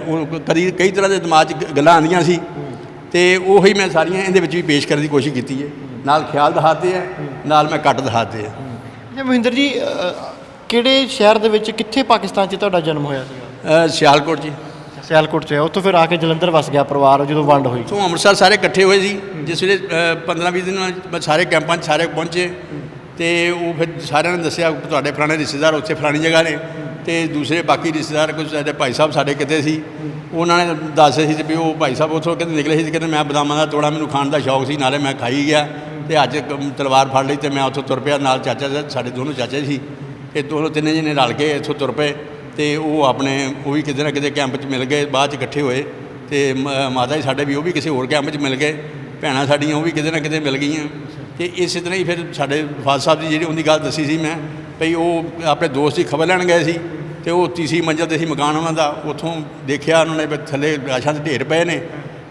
S2: ਕਈ ਤਰ੍ਹਾਂ ਦੇ ਦਿਮਾਗ 'ਚ ਗੱਲਾਂ ਆਉਂਦੀਆਂ ਸੀ ਤੇ ਉਹੀ ਮੈਂ ਸਾਰੀਆਂ ਇਹਦੇ ਵਿੱਚ ਵੀ ਪੇਸ਼ ਕਰਨ ਦੀ ਕੋਸ਼ਿਸ਼ ਕੀਤੀ ਹੈ। ਨਾਲ ਖਿਆਲ ਦਿਖਾਤੇ ਹੈ ਨਾਲ ਮੈਂ ਕੱਟ ਦਿਖਾਤੇ ਹੈ।
S1: ਅੱਛਾ ਮਹਿੰਦਰ ਜੀ ਕਿਹੜੇ ਸ਼ਹਿਰ ਦੇ ਵਿੱਚ ਕਿੱਥੇ ਪਾਕਿਸਤਾਨ 'ਚ ਤੁਹਾਡਾ ਜਨਮ ਹੋਇਆ ਸੀਗਾ?
S2: ਸਿਆਲਕੋਟ ਜੀ।
S1: ਸਿਆਲਕੋਟ 'ਚ ਉੱਥੋਂ ਫਿਰ ਆ ਕੇ ਜਲੰਧਰ ਵਸ ਗਿਆ ਪਰਿਵਾਰ ਜਦੋਂ ਵੰਡ ਹੋਈ?
S2: ਉੱਥੋਂ ਅੰਮ੍ਰਿਤਸਰ ਸਾਰੇ ਇਕੱਠੇ ਹੋਏ ਸੀ ਜਿਸ ਵੇਲੇ 15-20 ਦਿਨ ਸਾਰੇ ਕੈਂਪਾਂ 'ਚ ਸਾਰੇ ਪਹੁੰਚੇ ਤੇ ਉਹ ਫਿਰ ਸਾਰਿਆਂ ਨੇ ਦੱਸਿਆ ਤੁਹਾਡੇ ਫਲਾਣੇ ਰਿਸ਼ਤੇਦਾਰ ਉੱਥੇ ਫਲਾਣੀ ਜਗ੍ਹਾ ਨੇ ਤੇ ਦੂਸਰੇ ਬਾਕੀ ਰਿਸ਼ਤੇਦਾਰ ਕੁਝ ਸਾਡੇ ਭਾਈ ਸਾਹਿਬ ਸਾਡੇ ਕਿਤੇ ਸੀ ਉਹਨਾਂ ਨੇ ਦੱਸਿਆ ਸੀ ਵੀ ਉਹ ਭਾਈ ਸਾਹਿਬ ਉੱਥੋਂ ਕਹਿੰਦੇ ਨਿਕਲੇ ਸੀ ਕਹਿੰਦੇ ਮੈਂ ਬਦਾਮਾਂ ਦਾ ਤੋੜਾ ਮੈਨੂੰ ਖਾਣ ਦਾ ਸ਼ੌਕ ਸੀ ਨਾਲੇ ਮੈਂ ਖਾਈ ਗਿਆ ਤੇ ਅੱਜ ਤਲਵਾਰ ਫੜ ਲਈ ਤੇ ਮੈਂ ਉੱਥੋਂ ਤੁਰ ਪਿਆ ਨਾਲ ਚਾਚਾ ਸਾਡੇ ਦੋਨੋਂ ਚਾਚਾ ਸੀ ਇਹ ਦੋਨੋਂ ਤਿੰਨੇ ਜਣੇ ਰਲ ਕੇ ਇੱਥੋਂ ਤੁਰ ਪਏ ਤੇ ਉਹ ਆਪਣੇ ਉਹ ਵੀ ਕਿਤੇ ਨਾ ਕਿਤੇ ਕੈਂਪ 'ਚ ਮਿਲ ਗਏ ਬਾਅਦ 'ਚ ਇਕੱਠੇ ਹੋਏ ਤੇ ਮਾਤਾ ਜੀ ਸਾਡੇ ਵੀ ਉਹ ਵੀ ਕਿਸੇ ਹੋਰ ਕੈਂਪ 'ਚ ਮਿਲ ਗਏ ਭੈਣਾਂ ਸਾਡੀਆਂ ਉਹ ਵੀ ਕਿਤੇ ਨਾ ਕਿਤੇ ਮਿਲ ਗਈਆਂ ਤੇ ਇਸੇ ਤਰ੍ਹਾਂ ਹੀ ਫਿਰ ਸਾਡੇ ਫਾਦਰ ਸਾਹਿਬ ਦੀ ਜਿਹੜੀ ਉਹਦੀ ਗੱਲ ਦੱਸੀ ਸੀ ਮੈਂ ਭਈ ਉਹ ਆਪਣੇ ਦੋਸਤ ਦੀ ਖਬਰ ਲੈਣ ਗਏ ਸੀ ਤੇ ਉਹ ਤੀਸਰੀ ਮੰਜ਼ਿਲ 'ਤੇ ਸੀ ਮਕਾਨ ਉਹਨਾਂ ਦਾ ਉੱਥੋਂ ਦੇਖਿਆ ਉਹਨਾਂ ਨੇ ਵੀ ਥੱਲੇ ਲਾਸ਼ਾਂ ਦੇ ਢੇਰ ਪਏ ਨੇ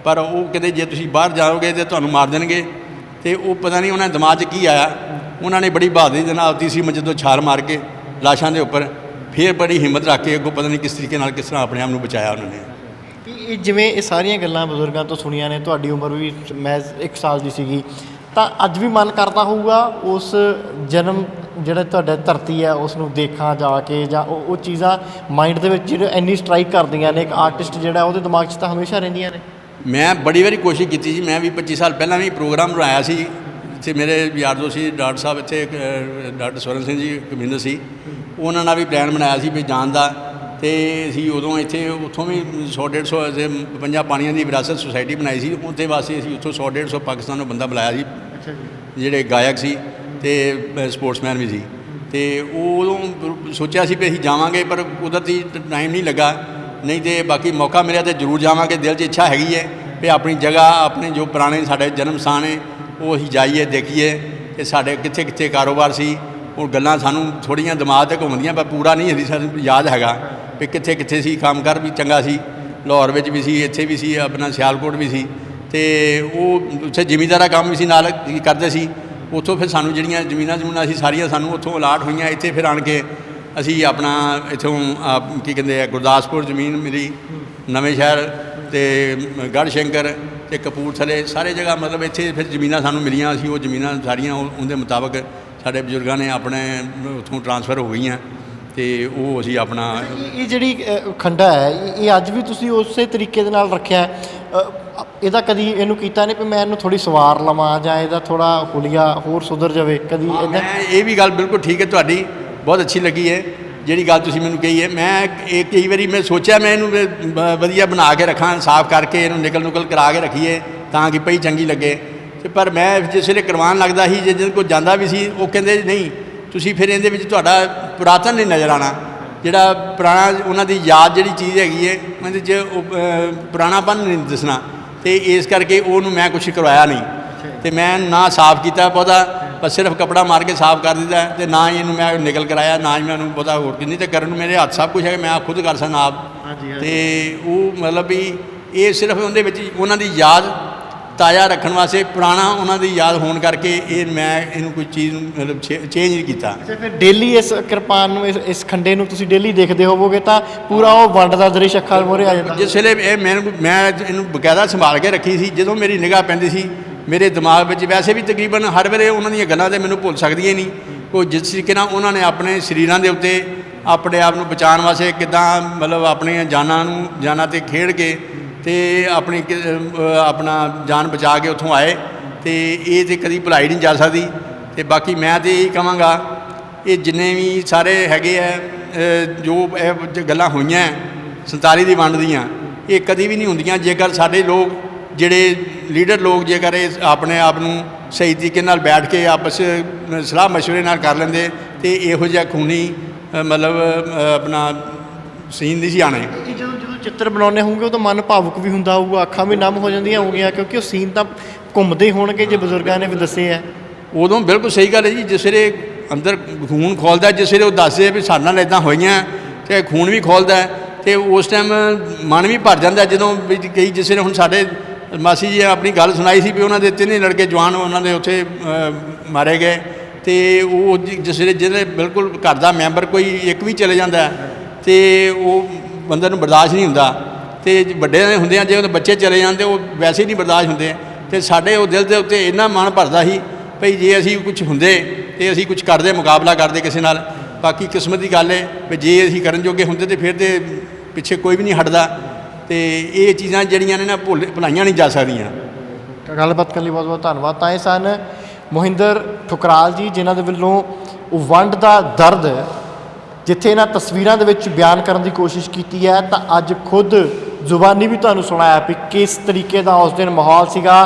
S2: ਪਰ ਉਹ ਕਹਿੰਦੇ ਜੇ ਤੁਸੀਂ ਬਾਹਰ ਜਾਓਗੇ ਤਾਂ ਤੁਹਾਨੂੰ ਮਾਰ ਦੇਣਗੇ ਤੇ ਉਹ ਪਤਾ ਨਹੀਂ ਉਹਨਾਂ ਦੇ ਦਿਮਾਗ 'ਚ ਕੀ ਆਇਆ ਉਹਨਾਂ ਨੇ ਬੜੀ ਬਹਾਦਰੀ ਦੇ ਨਾਲ ਤੀਸਰੀ ਮੰਜ਼ਿਲ ਤੋਂ ਛਾਲ ਮਾਰ ਕੇ ਲਾਸ਼ਾਂ ਦੇ ਉੱਪਰ ਫਿਰ ਬੜੀ ਹਿੰਮਤ ਰੱਖ ਕੇ ਅੱਗੋਂ ਪਤਾ ਨਹੀਂ ਕਿਸ ਤਰੀਕੇ ਨਾਲ ਕਿਸ ਤਰ੍ਹਾਂ ਆਪਣੇ ਆਪ ਨੂੰ ਬਚਾਇਆ ਉਹਨਾਂ ਨੇ।
S1: ਇਹ ਜਿਵੇਂ ਇਹ ਸਾਰੀਆਂ ਗੱਲਾਂ ਬਜ਼ੁਰਗਾਂ ਤੋਂ ਸੁਣੀਆਂ ਨੇ, ਤੁਹਾਡੀ ਉਮਰ ਵੀ ਮੈਂ 1 ਸਾਲ ਦੀ ਸੀਗੀ, ਤਾਂ ਅੱਜ ਵੀ ਮਨ ਕਰਦਾ ਹੋਊਗਾ ਉਸ ਜਨਮ ਜਿਹੜਾ ਤੁਹਾਡਾ ਧਰਤੀ ਹੈ ਉਸ ਨੂੰ ਦੇਖਾਂ ਜਾ ਕੇ, ਜਾਂ ਉਹ ਚੀਜ਼ਾਂ ਮਾਈਂਡ ਦੇ ਵਿੱਚ ਜਿਹੜੇ ਇੰਨੀ ਸਟਰਾਈਕ ਕਰਦੀਆਂ ਨੇ, ਇੱਕ ਆਰਟਿਸਟ ਜਿਹੜਾ ਉਹਦੇ ਦਿਮਾਗ 'ਚ ਤਾਂ ਹਮੇਸ਼ਾ ਰਹਿੰਦੀਆਂ ਨੇ।
S2: ਮੈਂ ਬੜੀ ਵਾਰੀ ਕੋਸ਼ਿਸ਼ ਕੀਤੀ ਜੀ, ਮੈਂ ਵੀ 25 ਸਾਲ ਪਹਿਲਾਂ ਵੀ ਪ੍ਰੋਗਰਾਮ ਬਣਾਇਆ ਸੀ, ਇੱਥੇ ਮੇਰੇ ਯਾਰ ਦੋਸਤ ਸੀ ਡਾਕਟਰ ਸਾਹਿਬ, ਇੱਥੇ ਡਾਕਟਰ ਸਵਰਨ ਸਿੰਘ ਜੀ ਕਮਿੰਦਰ ਸੀ, ਉਹਨਾਂ ਨਾਲ ਵੀ ਪਲਾਨ ਬਣਾਇਆ ਸੀ ਵੀ ਜਾਣ ਦਾ, ਅਤੇ ਅਸੀਂ ਉਦੋਂ ਇੱਥੇ ਉੱਥੋਂ ਵੀ 100-150 ਪੰਜਾਂ ਪਾਣੀਆਂ ਦੀ ਵਿਰਾਸਤ ਸੁਸਾਇਟੀ ਬਣਾਈ ਸੀ, ਉਹਦੇ ਵਾਸਤੇ ਅਸੀਂ ਉੱਥੋਂ 100-150 ਪਾਕਿਸਤਾਨੋਂ ਬੰਦਾ ਬੁਲਾਇਆ ਸੀ, ਜਿਹੜੇ ਗਾਇਕ ਸੀ ਅਤੇ ਸਪੋਰਟਸਮੈਨ ਵੀ ਸੀ, ਅਤੇ ਉਹ ਉਦੋਂ ਸੋਚਿਆ ਸੀ ਵੀ ਅਸੀਂ ਜਾਵਾਂਗੇ, ਪਰ ਕੁਦਰਤੀ ਟਾਈਮ ਨਹੀਂ ਲੱਗਾ, ਨਹੀਂ ਤੇ ਬਾਕੀ ਮੌਕਾ ਮਿਲਿਆ ਤਾਂ ਜ਼ਰੂਰ ਜਾਵਾਂਗੇ। ਦਿਲ 'ਚ ਇੱਛਾ ਹੈਗੀ ਹੈ ਵੀ ਆਪਣੀ ਜਗ੍ਹਾ, ਆਪਣੇ ਜੋ ਪੁਰਾਣੇ ਸਾਡੇ ਜਨਮ ਸਥਾਨ ਹੈ ਉਹ ਅਸੀਂ ਜਾਈਏ, ਦੇਖੀਏ ਕਿ ਸਾਡੇ ਕਿੱਥੇ ਕਿੱਥੇ ਕਾਰੋਬਾਰ ਸੀ। ਉਹ ਗੱਲਾਂ ਸਾਨੂੰ ਥੋੜ੍ਹੀਆਂ ਦਿਮਾਗ 'ਤੇ ਘੁੰਮਦੀਆਂ, ਪਰ ਪੂਰਾ ਨਹੀਂ ਹੁੰਦੀ, ਸਾਨੂੰ ਯਾਦ ਹੈਗਾ ਵੀ ਕਿੱਥੇ ਕਿੱਥੇ ਸੀ। ਕੰਮਕਾਰ ਵੀ ਚੰਗਾ ਸੀ, ਲਾਹੌਰ ਵਿੱਚ ਵੀ ਸੀ, ਇੱਥੇ ਵੀ ਸੀ, ਆਪਣਾ ਸਿਆਲਕੋਟ ਵੀ ਸੀ, ਅਤੇ ਉਹ ਉੱਥੇ ਜ਼ਿਮੀਂਦਾਰਾ ਕੰਮ ਵੀ ਸੀ ਨਾਲ ਕਰਦੇ ਸੀ। ਉੱਥੋਂ ਫਿਰ ਸਾਨੂੰ ਜਿਹੜੀਆਂ ਜ਼ਮੀਨਾਂ ਸੀ ਸਾਰੀਆਂ ਸਾਨੂੰ ਉੱਥੋਂ ਅਲਾਟ ਹੋਈਆਂ। ਇੱਥੇ ਫਿਰ ਆਣ ਕੇ ਅਸੀਂ ਆਪਣਾ ਇੱਥੋਂ ਕੀ ਕਹਿੰਦੇ ਆ, ਗੁਰਦਾਸਪੁਰ ਜ਼ਮੀਨ ਮਿਲੀ, ਨਵੇਂ ਸ਼ਹਿਰ ਅਤੇ ਗੜ੍ਹ ਸ਼ੰਕਰ ਅਤੇ ਕਪੂਰਥਲੇ, ਸਾਰੇ ਜਗ੍ਹਾ ਮਤਲਬ ਇੱਥੇ ਫਿਰ ਜ਼ਮੀਨਾਂ ਸਾਨੂੰ ਮਿਲੀਆਂ। ਅਸੀਂ ਉਹ ਜ਼ਮੀਨਾਂ ਸਾਰੀਆਂ ਉਹਦੇ ਮੁਤਾਬਕ ਸਾਡੇ ਬਜ਼ੁਰਗਾਂ ਨੇ ਆਪਣੇ ਉੱਥੋਂ ਟਰਾਂਸਫਰ ਹੋ ਗਈਆਂ, ਅਤੇ ਉਹ ਅਸੀਂ ਆਪਣਾ
S1: ਇਹ ਜਿਹੜੀ ਖੰਡਾ ਹੈ ਇਹ ਅੱਜ ਵੀ ਤੁਸੀਂ ਉਸੇ ਤਰੀਕੇ ਦੇ ਨਾਲ ਰੱਖਿਆ। ਇਹਦਾ ਕਦੀ ਇਹਨੂੰ ਕੀਤਾ ਨਹੀਂ ਵੀ ਮੈਂ ਇਹਨੂੰ ਥੋੜ੍ਹੀ ਸਵਾਰ ਲਵਾਂ, ਜਾਂ ਇਹਦਾ ਥੋੜ੍ਹਾ ਹੁਲੀਆ ਹੋਰ ਸੁਧਰ ਜਾਵੇ ਕਦੀ?
S2: ਮੈਂ ਇਹ ਵੀ ਗੱਲ ਬਿਲਕੁਲ ਠੀਕ ਹੈ ਤੁਹਾਡੀ, ਬਹੁਤ ਅੱਛੀ ਲੱਗੀ ਹੈ ਜਿਹੜੀ ਗੱਲ ਤੁਸੀਂ ਮੈਨੂੰ ਕਹੀ ਹੈ। ਮੈਂ ਇਹ ਕਈ ਵਾਰੀ ਮੈਂ ਸੋਚਿਆ ਮੈਂ ਇਹਨੂੰ ਵਧੀਆ ਬਣਾ ਕੇ ਰੱਖਾਂ, ਸਾਫ਼ ਕਰਕੇ ਇਹਨੂੰ ਨਿਕਲ ਕਰਾ ਕੇ ਰੱਖੀਏ ਤਾਂ ਕਿ ਪਈ ਚੰਗੀ ਲੱਗੇ, ਅਤੇ ਪਰ ਮੈਂ ਜਿਸ ਵੇਲੇ ਕਰਵਾਉਣ ਲੱਗਦਾ ਸੀ, ਜਿਹਦੇ ਕੋਲ ਜਾਂਦਾ ਵੀ ਸੀ, ਉਹ ਕਹਿੰਦੇ ਨਹੀਂ ਤੁਸੀਂ ਫਿਰ ਇਹਦੇ ਵਿੱਚ ਤੁਹਾਡਾ ਪੁਰਾਤਨ ਨਹੀਂ ਨਜ਼ਰ ਆਉਣਾ, ਜਿਹੜਾ ਪੁਰਾਣਾ ਉਹਨਾਂ ਦੀ ਯਾਦ ਜਿਹੜੀ ਚੀਜ਼ ਹੈਗੀ ਹੈ ਉਹਦੇ 'ਚ ਉਹ ਪੁਰਾਣਾਪਨ ਨਹੀਂ ਦੱਸਣਾ, ਅਤੇ ਇਸ ਕਰਕੇ ਉਹਨੂੰ ਮੈਂ ਕੁਛ ਕਰਵਾਇਆ ਨਹੀਂ। ਅਤੇ ਮੈਂ ਨਾ ਸਾਫ਼ ਕੀਤਾ ਪੌਦਾ, ਬਸ ਸਿਰਫ ਕੱਪੜਾ ਮਾਰ ਕੇ ਸਾਫ਼ ਕਰ ਦਿੱਤਾ, ਅਤੇ ਨਾ ਹੀ ਇਹਨੂੰ ਮੈਂ ਨਿਕਲ ਕਰਾਇਆ, ਨਾ ਹੀ ਮੈਂ ਉਹਨੂੰ ਪੌਦਾ ਹੋਰ ਕਿੰਨੀ, ਅਤੇ ਕਰਨ ਨੂੰ ਮੇਰੇ ਹੱਥ ਸਭ ਕੁਛ ਹੈ, ਮੈਂ ਖੁਦ ਕਰ ਸਕਦਾ ਆਪ। ਅਤੇ ਉਹ ਮਤਲਬ ਵੀ ਇਹ ਸਿਰਫ ਉਹਦੇ ਵਿੱਚ ਉਹਨਾਂ ਦੀ ਯਾਦ ਤਾਜ਼ਾ ਰੱਖਣ ਵਾਸਤੇ, ਪੁਰਾਣਾ ਉਹਨਾਂ ਦੀ ਯਾਦ ਹੋਣ ਕਰਕੇ ਇਹ ਮੈਂ ਇਹਨੂੰ ਕੋਈ ਚੀਜ਼ ਨੂੰ ਮਤਲਬ ਚੇਂਜ ਨਹੀਂ ਕੀਤਾ।
S1: ਅੱਛਾ, ਫਿਰ ਡੇਲੀ ਇਸ ਕਿਰਪਾਨ ਨੂੰ ਇਸ ਖੰਡੇ ਨੂੰ ਤੁਸੀਂ ਡੇਲੀ ਦੇਖਦੇ ਹੋਵੋਗੇ ਤਾਂ ਪੂਰਾ ਉਹ ਵੰਡ ਦਾ ਦ੍ਰਿਸ਼ ਅੱਖਾਂ ਮੂਹਰੇ ਆ ਜਾਂਦਾ?
S2: ਜਿਸ ਵੇਲੇ ਇਹ ਮੈਂ ਇਹਨੂੰ ਬਕਾਇਦਾ ਸੰਭਾਲ ਕੇ ਰੱਖੀ ਸੀ, ਜਦੋਂ ਮੇਰੀ ਨਿਗਾਹ ਪੈਂਦੀ ਸੀ ਮੇਰੇ ਦਿਮਾਗ ਵਿੱਚ, ਵੈਸੇ ਵੀ ਤਕਰੀਬਨ ਹਰ ਵੇਲੇ ਉਹਨਾਂ ਦੀਆਂ ਗੱਲਾਂ ਤਾਂ ਮੈਨੂੰ ਭੁੱਲ ਸਕਦੀਆਂ ਹੀ ਨਹੀਂ। ਉਹ ਜਿਸ ਤਰੀਕੇ ਨਾਲ ਉਹਨਾਂ ਨੇ ਆਪਣੇ ਸਰੀਰਾਂ ਦੇ ਉੱਤੇ ਆਪਣੇ ਆਪ ਨੂੰ ਬਚਾਉਣ ਵਾਸਤੇ ਕਿੱਦਾਂ ਮਤਲਬ ਆਪਣੀਆਂ ਜਾਨਾਂ 'ਤੇ ਖੇਡ ਕੇ ਅਤੇ ਆਪਣਾ ਜਾਨ ਬਚਾ ਕੇ ਉੱਥੋਂ ਆਏ, ਅਤੇ ਇਹ ਤਾਂ ਕਦੀ ਭੁਲਾਈ ਨਹੀਂ ਜਾ ਸਕਦੀ। ਅਤੇ ਬਾਕੀ ਮੈਂ ਤਾਂ ਇਹੀ ਕਹਾਂਗਾ, ਇਹ ਜਿੰਨੇ ਵੀ ਸਾਰੇ ਹੈਗੇ ਆ ਜੋ ਇਹ ਗੱਲਾਂ ਹੋਈਆਂ 47 ਦੀ ਵੰਡ ਦੀਆਂ, ਇਹ ਕਦੀ ਵੀ ਨਹੀਂ ਹੁੰਦੀਆਂ ਜੇਕਰ ਸਾਡੇ ਲੋਕ ਜਿਹੜੇ ਲੀਡਰ ਲੋਕ ਜੇਕਰ ਇਹ ਆਪਣੇ ਆਪ ਨੂੰ ਸਹੀ ਤਰੀਕੇ ਨਾਲ ਬੈਠ ਕੇ ਆਪਸ ਸਲਾਹ ਮਸ਼ਵਰੇ ਨਾਲ ਕਰ ਲੈਂਦੇ, ਅਤੇ ਇਹੋ ਜਿਹਾ ਖੂਨੀ ਮਤਲਬ ਆਪਣਾ ਸੀਨ ਨਹੀਂ ਸੀ ਆਉਣੇ।
S1: ਜਦੋਂ ਚਿੱਤਰ ਬਣਾਉਂਦੇ ਹੋਣਗੇ ਉਦੋਂ ਮਨ ਭਾਵੁਕ ਵੀ ਹੁੰਦਾ ਹੋਊਗਾ, ਅੱਖਾਂ ਵੀ ਨਮ ਹੋ ਜਾਂਦੀਆਂ ਹੋਣਗੀਆਂ, ਕਿਉਂਕਿ ਉਹ ਸੀਨ ਤਾਂ ਘੁੰਮਦੇ ਹੋਣਗੇ ਜੇ ਬਜ਼ੁਰਗਾਂ ਨੇ ਵੀ ਦੱਸੇ ਆ।
S2: ਉਦੋਂ ਬਿਲਕੁਲ ਸਹੀ ਗੱਲ ਹੈ ਜੀ, ਜਿਸ ਵੇਲੇ ਅੰਦਰ ਖੂਨ ਖੋਲ੍ਹਦਾ, ਜਿਸ ਵੇਲੇ ਉਹ ਦੱਸਦੇ ਵੀ ਸਾਡੇ ਨਾਲ ਇੱਦਾਂ ਹੋਈਆਂ, ਅਤੇ ਖੂਨ ਵੀ ਖੋਲ੍ਹਦਾ, ਅਤੇ ਉਸ ਟਾਈਮ ਮਨ ਵੀ ਭਰ ਜਾਂਦਾ। ਜਦੋਂ ਵੀ ਕਈ ਜਿਸ ਵੇਲੇ ਹੁਣ ਸਾਡੇ ਮਾਸੀ ਜੀ ਆਪਣੀ ਗੱਲ ਸੁਣਾਈ ਸੀ ਵੀ ਉਹਨਾਂ ਦੇ 3 ਲੜਕੇ ਜਵਾਨ ਉਹਨਾਂ ਦੇ ਉੱਥੇ ਮਾਰੇ ਗਏ, ਅਤੇ ਉਹ ਜਿਸ ਵੇਲੇ ਜਿਹੜੇ ਬਿਲਕੁਲ ਘਰ ਦਾ ਮੈਂਬਰ ਕੋਈ ਇੱਕ ਵੀ ਚਲੇ ਜਾਂਦਾ, ਅਤੇ ਉਹ ਬੰਦੇ ਨੂੰ ਬਰਦਾਸ਼ਤ ਨਹੀਂ ਹੁੰਦਾ, ਅਤੇ ਵੱਡੇ ਹੁੰਦੇ ਆ ਜੇ ਉਹਦੇ ਬੱਚੇ ਚਲੇ ਜਾਂਦੇ ਉਹ ਵੈਸੇ ਹੀ ਨਹੀਂ ਬਰਦਾਸ਼ਤ ਹੁੰਦੇ, ਅਤੇ ਸਾਡੇ ਉਹ ਦਿਲ ਦੇ ਉੱਤੇ ਇੰਨਾ ਮਨ ਭਰਦਾ ਸੀ ਭਈ ਜੇ ਅਸੀਂ ਕੁਝ ਹੁੰਦੇ ਅਤੇ ਅਸੀਂ ਕੁਝ ਕਰਦੇ, ਮੁਕਾਬਲਾ ਕਰਦੇ ਕਿਸੇ ਨਾਲ। ਬਾਕੀ ਕਿਸਮਤ ਦੀ ਗੱਲ ਹੈ ਵੀ ਜੇ ਅਸੀਂ ਕਰਨ ਜੋਗੇ ਹੁੰਦੇ ਤਾਂ ਫਿਰ ਤਾਂ ਪਿੱਛੇ ਕੋਈ ਵੀ ਨਹੀਂ ਹਟਦਾ, ਅਤੇ ਇਹ ਚੀਜ਼ਾਂ ਜਿਹੜੀਆਂ ਨੇ ਨਾ ਭੁਲਾਈਆਂ ਨਹੀਂ ਜਾ ਸਕਦੀਆਂ।
S1: ਗੱਲਬਾਤ ਕਰਨ ਲਈ ਬਹੁਤ ਬਹੁਤ ਧੰਨਵਾਦ। ਤਾਂ ਇਹ ਸਨ ਮੋਹਿੰਦਰ ਠੁਕਰਾਲ ਜੀ, ਜਿਨ੍ਹਾਂ ਦੇ ਵੱਲੋਂ ਉਹ ਵੰਡ ਦਾ ਦਰਦ ਜਿੱਥੇ ਇਹਨਾਂ ਤਸਵੀਰਾਂ ਦੇ ਵਿੱਚ ਬਿਆਨ ਕਰਨ ਦੀ ਕੋਸ਼ਿਸ਼ ਕੀਤੀ ਹੈ, ਤਾਂ ਅੱਜ ਖੁਦ ਜ਼ੁਬਾਨੀ ਵੀ ਤੁਹਾਨੂੰ ਸੁਣਾਇਆ ਵੀ ਕਿਸ ਤਰੀਕੇ ਦਾ ਉਸ ਦਿਨ ਮਾਹੌਲ ਸੀਗਾ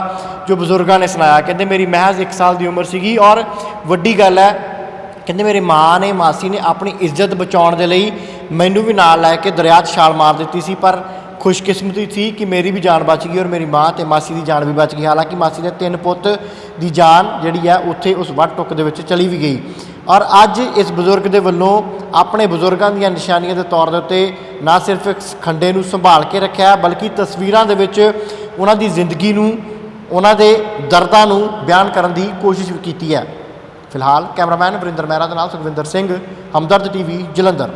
S1: ਜੋ ਬਜ਼ੁਰਗਾਂ ਨੇ ਸੁਣਾਇਆ। ਕਹਿੰਦੇ ਮੇਰੀ ਮਹਿਜ਼ 1 ਸਾਲ ਦੀ ਉਮਰ ਸੀਗੀ, ਔਰ ਵੱਡੀ ਗੱਲ ਹੈ ਕਹਿੰਦੇ ਮੇਰੀ ਮਾਂ ਨੇ, ਮਾਸੀ ਨੇ ਆਪਣੀ ਇੱਜ਼ਤ ਬਚਾਉਣ ਦੇ ਲਈ ਮੈਨੂੰ ਵੀ ਨਾਲ ਲੈ ਕੇ ਦਰਿਆ 'ਚ ਛਾਲ ਮਾਰ ਦਿੱਤੀ ਸੀ, ਪਰ ਖੁਸ਼ਕਿਸਮਤੀ ਸੀ ਕਿ ਮੇਰੀ ਵੀ ਜਾਨ ਬਚ ਗਈ ਔਰ ਮੇਰੀ ਮਾਂ ਅਤੇ ਮਾਸੀ ਦੀ ਜਾਨ ਵੀ ਬਚ ਗਈ। ਹਾਲਾਂਕਿ ਮਾਸੀ ਦੇ 3 ਪੁੱਤ ਦੀ ਜਾਨ ਜਿਹੜੀ ਹੈ ਉੱਥੇ ਉਸ ਵੱਢ ਟੁੱਕ ਦੇ ਵਿੱਚ ਚਲੀ ਵੀ ਗਈ। ਔਰ ਅੱਜ ਇਸ ਬਜ਼ੁਰਗ ਦੇ ਵੱਲੋਂ ਆਪਣੇ ਬਜ਼ੁਰਗਾਂ ਦੀਆਂ ਨਿਸ਼ਾਨੀਆਂ ਦੇ ਤੌਰ ਦੇ ਉੱਤੇ ਨਾ ਸਿਰਫ ਇਸ ਖੰਡੇ ਨੂੰ ਸੰਭਾਲ ਕੇ ਰੱਖਿਆ, ਬਲਕਿ ਤਸਵੀਰਾਂ ਦੇ ਵਿੱਚ ਉਹਨਾਂ ਦੀ ਜ਼ਿੰਦਗੀ ਨੂੰ, ਉਹਨਾਂ ਦੇ ਦਰਦਾਂ ਨੂੰ ਬਿਆਨ ਕਰਨ ਦੀ ਕੋਸ਼ਿਸ਼ ਵੀ ਕੀਤੀ ਹੈ। ਫਿਲਹਾਲ ਕੈਮਰਾਮੈਨ ਵਰਿੰਦਰ ਮਹਿਰਾ ਦੇ ਨਾਲ ਸੁਖਵਿੰਦਰ ਸਿੰਘ, ਹਮਦਰਦ TV, ਜਲੰਧਰ।